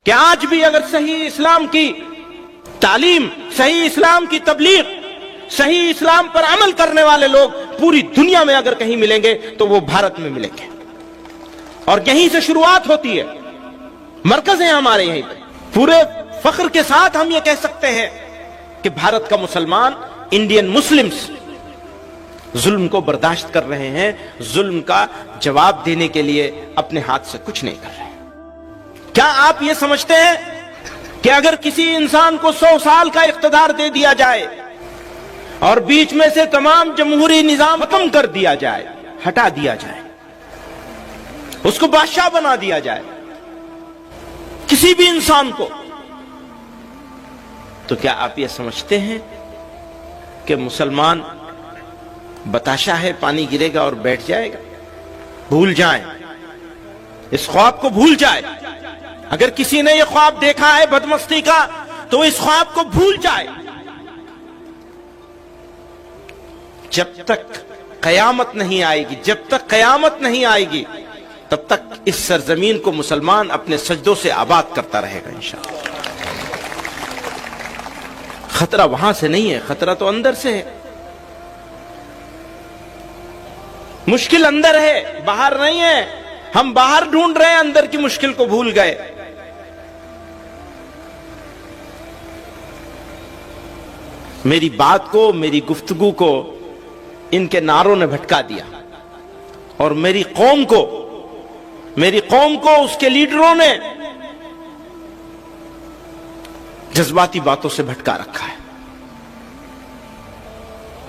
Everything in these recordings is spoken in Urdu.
کہ آج بھی اگر صحیح اسلام کی تعلیم، صحیح اسلام کی تبلیغ، صحیح اسلام پر عمل کرنے والے لوگ پوری دنیا میں اگر کہیں ملیں گے تو وہ بھارت میں ملیں گے، اور یہیں سے شروعات ہوتی ہے، مرکز ہے ہمارے یہیں پہ۔ پورے فخر کے ساتھ ہم یہ کہہ سکتے ہیں کہ بھارت کا مسلمان، انڈین مسلمز ظلم کو برداشت کر رہے ہیں، ظلم کا جواب دینے کے لیے اپنے ہاتھ سے کچھ نہیں کر رہے۔ کیا آپ یہ سمجھتے ہیں کہ اگر کسی انسان کو 100 سال کا اقتدار دے دیا جائے اور بیچ میں سے تمام جمہوری نظام ختم کر دیا جائے، ہٹا دیا جائے، اس کو بادشاہ بنا دیا جائے کسی بھی انسان کو، تو کیا آپ یہ سمجھتے ہیں کہ مسلمان بتاشا ہے، پانی گرے گا اور بیٹھ جائے گا؟ بھول جائیں، اس خواب کو بھول جائے۔ اگر کسی نے یہ خواب دیکھا ہے بدمستی کا تو اس خواب کو بھول جائے۔ جب تک قیامت نہیں آئے گی، جب تک قیامت نہیں آئے گی، تب تک اس سرزمین کو مسلمان اپنے سجدوں سے آباد کرتا رہے گا انشاءاللہ۔ خطرہ وہاں سے نہیں ہے، خطرہ تو اندر سے ہے۔ مشکل اندر ہے، باہر نہیں ہے۔ ہم باہر ڈھونڈ رہے ہیں، اندر کی مشکل کو بھول گئے۔ میری بات کو، میری گفتگو کو ان کے نعروں نے بھٹکا دیا، اور میری قوم کو اس کے لیڈروں نے جذباتی باتوں سے بھٹکا رکھا ہے۔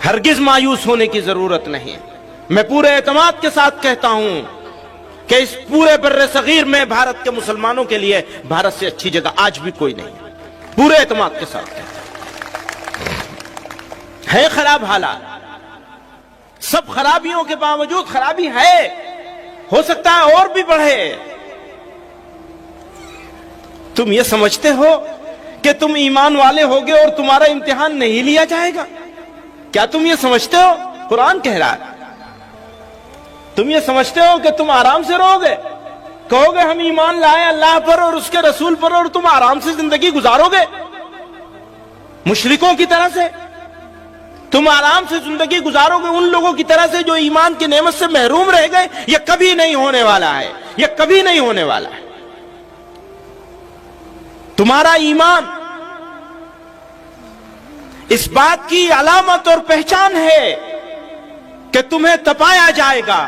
ہرگز مایوس ہونے کی ضرورت نہیں ہے۔ میں پورے اعتماد کے ساتھ کہتا ہوں کہ اس پورے بر صغیر میں بھارت کے مسلمانوں کے لیے بھارت سے اچھی جگہ آج بھی کوئی نہیں ہے۔ پورے اعتماد کے ساتھ کہتا ہوں۔ ہے خراب حالات، سب خرابیوں کے باوجود خرابی ہے، ہو سکتا ہے اور بھی بڑھے۔ تم یہ سمجھتے ہو کہ تم ایمان والے ہوگے اور تمہارا امتحان نہیں لیا جائے گا؟ کیا تم یہ سمجھتے ہو؟ قرآن کہہ رہا ہے۔ تم یہ سمجھتے ہو کہ تم آرام سے رہو گے، کہو گے ہم ایمان لائے اللہ پر اور اس کے رسول پر، اور تم آرام سے زندگی گزارو گے مشرکوں کی طرح سے؟ تم آرام سے زندگی گزارو گے ان لوگوں کی طرح سے جو ایمان کی نعمت سے محروم رہ گئے؟ یہ کبھی نہیں ہونے والا ہے، یہ کبھی نہیں ہونے والا ہے۔ تمہارا ایمان اس بات کی علامت اور پہچان ہے کہ تمہیں تپایا جائے گا،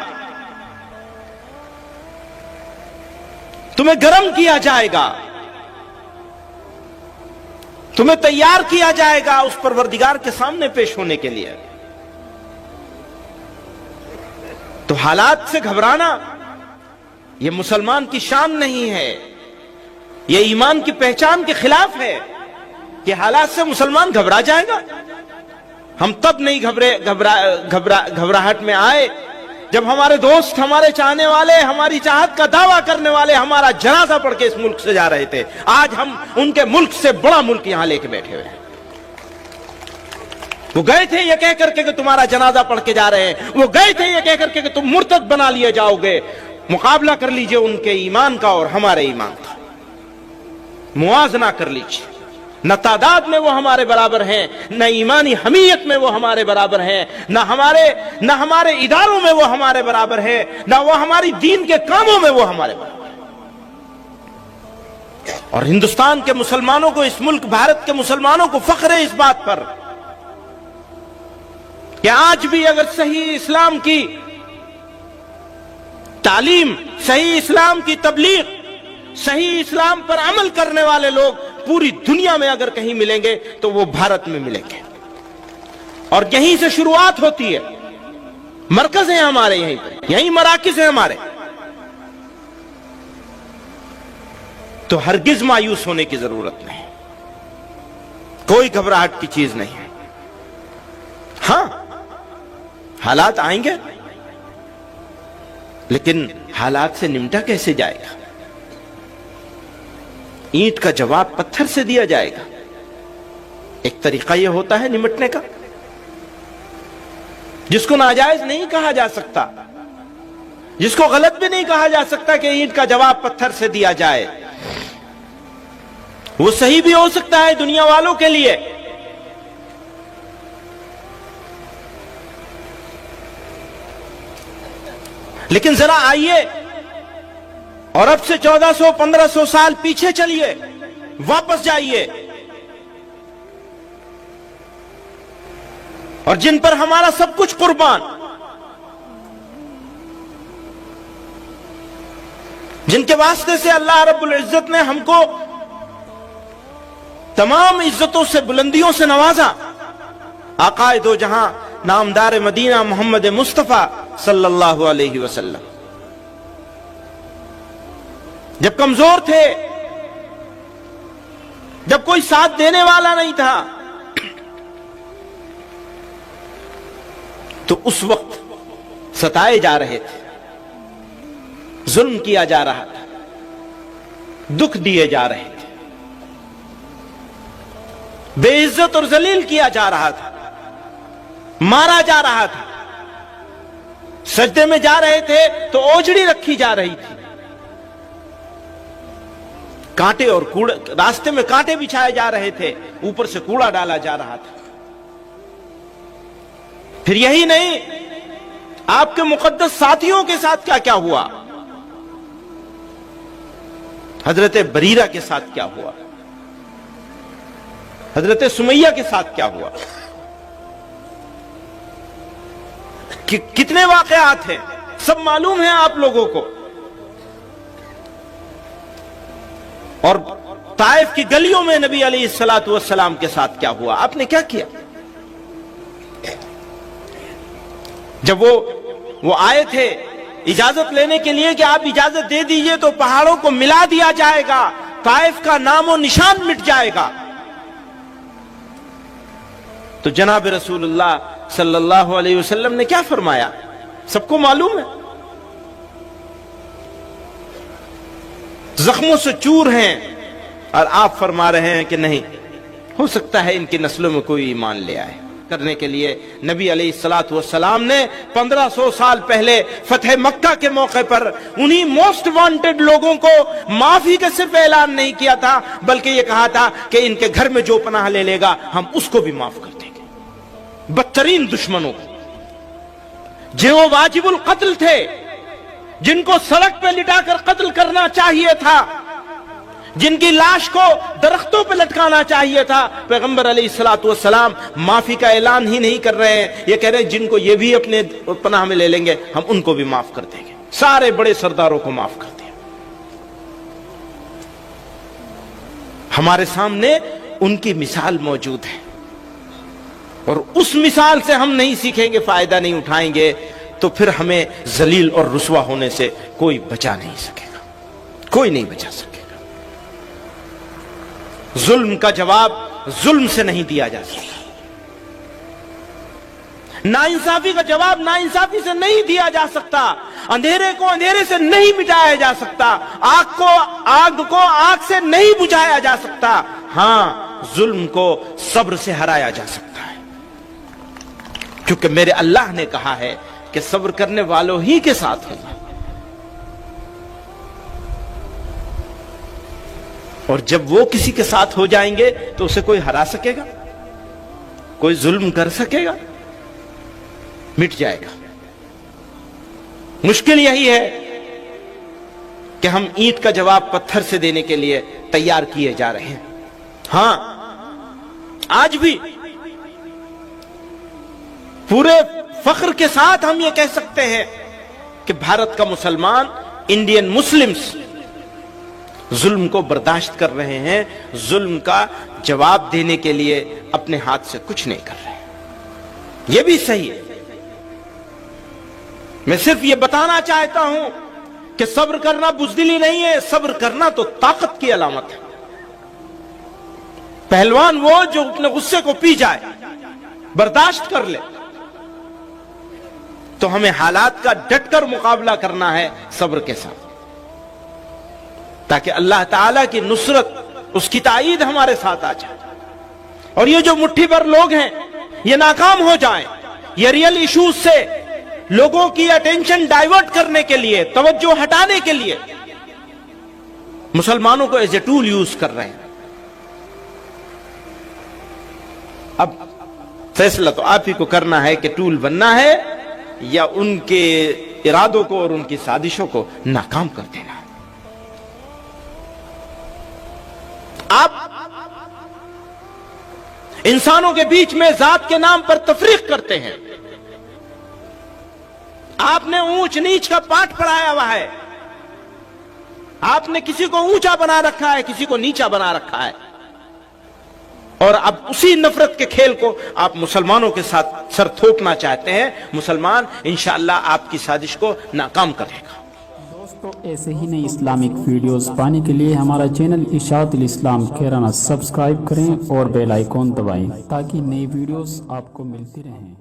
تمہیں گرم کیا جائے گا، تمہیں تیار کیا جائے گا اس پروردگار کے سامنے پیش ہونے کے لیے۔ تو حالات سے گھبرانا یہ مسلمان کی شان نہیں ہے، یہ ایمان کی پہچان کے خلاف ہے کہ حالات سے مسلمان گھبرا جائے گا۔ ہم تب نہیں گھبراہٹ میں آئے جب ہمارے دوست، ہمارے چاہنے والے، ہماری چاہت کا دعویٰ کرنے والے ہمارا جنازہ پڑھ کے اس ملک سے جا رہے تھے۔ آج ہم ان کے ملک سے بڑا ملک یہاں لے کے بیٹھے ہوئے ہیں۔ وہ گئے تھے یہ کہہ کر کے کہ تمہارا جنازہ پڑھ کے جا رہے ہیں، وہ گئے تھے یہ کہہ کر کے کہ تم مرتد بنا لیے جاؤ گے۔ مقابلہ کر لیجئے ان کے ایمان کا اور ہمارے ایمان کا، موازنہ کر لیجئے۔ نہ تعداد میں وہ ہمارے برابر ہیں، نہ ایمانی حمیت میں وہ ہمارے برابر ہیں، نہ ہمارے اداروں میں وہ ہمارے برابر ہیں، نہ وہ ہماری دین کے کاموں میں وہ ہمارے برابر ہیں۔ اور ہندوستان کے مسلمانوں کو، اس ملک بھارت کے مسلمانوں کو فخر ہے اس بات پر کہ آج بھی اگر صحیح اسلام کی تعلیم، صحیح اسلام کی تبلیغ، صحیح اسلام پر عمل کرنے والے لوگ پوری دنیا میں اگر کہیں ملیں گے تو وہ بھارت میں ملیں گے، اور یہیں سے شروعات ہوتی ہے، مرکز ہے ہمارے یہیں پر، یہیں مراکز ہیں ہمارے۔ تو ہرگز مایوس ہونے کی ضرورت نہیں، کوئی گھبراہٹ کی چیز نہیں ہے۔ ہاں حالات آئیں گے، لیکن حالات سے نمٹا کیسے جائے گا؟ اینٹ کا جواب پتھر سے دیا جائے گا۔ ایک طریقہ یہ ہوتا ہے نمٹنے کا جس کو ناجائز نہیں کہا جا سکتا، جس کو غلط بھی نہیں کہا جا سکتا کہ اینٹ کا جواب پتھر سے دیا جائے۔ وہ صحیح بھی ہو سکتا ہے دنیا والوں کے لیے، لیکن ذرا آئیے اور اب سے 1400-1500 سال پیچھے چلیے، واپس جائیے، اور جن پر ہمارا سب کچھ قربان، جن کے واسطے سے اللہ رب العزت نے ہم کو تمام عزتوں سے، بلندیوں سے نوازا، آقائے دو جہاں نامدار مدینہ محمد مصطفیٰ صلی اللہ علیہ وسلم جب کمزور تھے، جب کوئی ساتھ دینے والا نہیں تھا، تو اس وقت ستائے جا رہے تھے، ظلم کیا جا رہا تھا، دکھ دیے جا رہے تھے، بے عزت اور ذلیل کیا جا رہا تھا، مارا جا رہا تھا، سجدے میں جا رہے تھے تو اوجڑی رکھی جا رہی تھی، کانٹے اور کوڑے، راستے میں کانٹے بچھائے جا رہے تھے، اوپر سے کوڑا ڈالا جا رہا تھا۔ پھر یہی نہیں، آپ کے مقدس ساتھیوں کے ساتھ کیا کیا ہوا، حضرت بریرہ کے ساتھ کیا ہوا، حضرت سمیہ کے ساتھ کیا ہوا، کتنے واقعات ہیں، سب معلوم ہیں آپ لوگوں کو۔ اور طائف کی گلیوں میں نبی علیہ السلام کے ساتھ کیا ہوا، آپ نے کیا کیا؟ جب وہ آئے تھے اجازت لینے کے لیے کہ آپ اجازت دے دیجئے تو پہاڑوں کو ملا دیا جائے گا، طائف کا نام و نشان مٹ جائے گا، تو جناب رسول اللہ صلی اللہ علیہ وسلم نے کیا فرمایا، سب کو معلوم ہے، زخموں سے چور ہیں، اور آپ فرما رہے ہیں کہ نہیں، ہو سکتا ہے ان کی نسلوں میں کوئی ایمان لے آئے۔ کرنے کے لیے نبی علیہ السلام نے 1500 سال پہلے فتح مکہ کے موقع پر انہی موسٹ وانٹڈ لوگوں کو معافی کا صرف اعلان نہیں کیا تھا، بلکہ یہ کہا تھا کہ ان کے گھر میں جو پناہ لے لے گا ہم اس کو بھی معاف کر دیں گے۔ بدترین دشمنوں کو، جو واجب القتل تھے، جن کو سڑک پہ لٹا کر قتل کرنا چاہیے تھا، جن کی لاش کو درختوں پہ لٹکانا چاہیے تھا، پیغمبر علیہ السلام معافی کا اعلان ہی نہیں کر رہے ہیں، یہ کہہ رہے ہیں جن کو یہ بھی اپنے پناہ میں لے لیں گے ہم ان کو بھی معاف کر دیں گے، سارے بڑے سرداروں کو معاف کر دیا۔ ہمارے سامنے ان کی مثال موجود ہے، اور اس مثال سے ہم نہیں سیکھیں گے، فائدہ نہیں اٹھائیں گے، تو پھر ہمیں ذلیل اور رسوا ہونے سے کوئی بچا نہیں سکے گا، کوئی نہیں بچا سکے گا۔ ظلم کا جواب ظلم سے نہیں دیا جا سکتا، ناانصافی کا جواب ناانصافی سے نہیں دیا جا سکتا، اندھیرے کو اندھیرے سے نہیں مٹایا جا سکتا، آگ کو آگ سے نہیں بجھایا جا سکتا، ہاں ظلم کو صبر سے ہرایا جا سکتا ہے، کیونکہ میرے اللہ نے کہا ہے کہ صبر کرنے والوں ہی کے ساتھ ہوگا۔ اور جب وہ کسی کے ساتھ ہو جائیں گے تو اسے کوئی ہرا سکے گا، کوئی ظلم کر سکے گا، مٹ جائے گا۔ مشکل یہی ہے کہ ہم اینٹ کا جواب پتھر سے دینے کے لیے تیار کیے جا رہے ہیں۔ ہاں آج بھی پورے فخر کے ساتھ ہم یہ کہہ سکتے ہیں کہ بھارت کا مسلمان، انڈین مسلمز ظلم کو برداشت کر رہے ہیں، ظلم کا جواب دینے کے لیے اپنے ہاتھ سے کچھ نہیں کر رہے، یہ بھی صحیح ہے۔ میں صرف یہ بتانا چاہتا ہوں کہ صبر کرنا بزدلی نہیں ہے، صبر کرنا تو طاقت کی علامت ہے۔ پہلوان وہ جو اپنے غصے کو پی جائے، برداشت کر لے، تو ہمیں حالات کا ڈٹ کر مقابلہ کرنا ہے صبر کے ساتھ، تاکہ اللہ تعالیٰ کی نصرت، اس کی تائید ہمارے ساتھ آ جائے، اور یہ جو مٹھی بھر لوگ ہیں یہ ناکام ہو جائیں، یہ ریئل ایشوز سے لوگوں کی اٹینشن ڈائیورٹ کرنے کے لیے، توجہ ہٹانے کے لیے مسلمانوں کو ایز اے ٹول یوز کر رہے ہیں۔ اب فیصلہ تو آپ ہی کو کرنا ہے کہ ٹول بننا ہے یا ان کے ارادوں کو اور ان کی سازشوں کو ناکام کر دینا ہے. آپ انسانوں کے بیچ میں ذات کے نام پر تفریق کرتے ہیں. آپ نے اونچ نیچ کا پاٹ پڑھایا ہوا ہے. آپ نے کسی کو اونچا بنا رکھا ہے, کسی کو نیچا بنا رکھا ہے, اور اب اسی نفرت کے کھیل کو آپ مسلمانوں کے ساتھ سر تھوپنا چاہتے ہیں. مسلمان انشاءاللہ آپ کی سازش کو ناکام کرے گا. دوستو ایسے ہی نئی اسلامک ویڈیوز پانے کے لیے ہمارا چینل اشاعت الاسلام کیرانہ سبسکرائب کریں اور بیل آئیکن دبائیں تاکہ نئی ویڈیوز آپ کو ملتی رہیں.